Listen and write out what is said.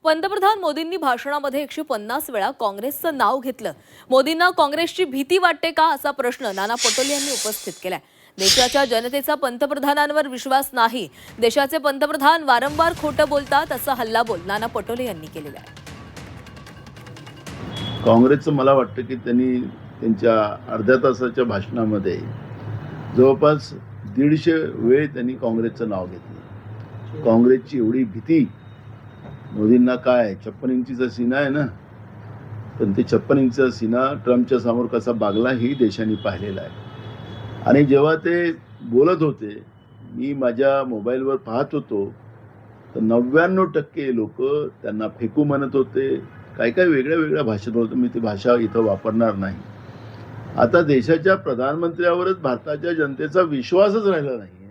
पंतप्रधान मोदींनी भाषणामध्ये 150 वेळा काँग्रेसचं नाव घेतलं. मोदींना काँग्रेसची भीती वाटते का असा प्रश्न नाना पटोले यांनी उपस्थित केलाय. देशाच्या जनतेचा पंतप्रधानांवर विश्वास नाही, देशाचे पंतप्रधान वारंवार खोटं बोलतात असा हल्लाबोल नाना पटोले यांनी केलेला आहे. काँग्रेसचं मला वाटतं की त्यांनी त्यांच्या अर्ध्या तासाच्या भाषणामध्ये जवळपास 150 वेळ त्यांनी काँग्रेसचं नाव घेतलं. काँग्रेसची एवढी भीती मोदींना काय, 56 इंचीचा सीना आहे ना, पण ते 56 इंचचा सीना ट्रम्पच्या समोर कसा बागला ही देशाने पाहिलेला आहे. आणि जेव्हा ते बोलत होते, मी माझ्या मोबाईलवर पाहत होतो, तर 99% लोक त्यांना फेकू म्हणत होते. काय काय वेगळ्या वेगळ्या भाषेत बोलतो, मी ती भाषा इथं वापरणार नाही. आता देशाच्या प्रधानमंत्र्यावरच भारताच्या जनतेचा विश्वासच राहिला नाही.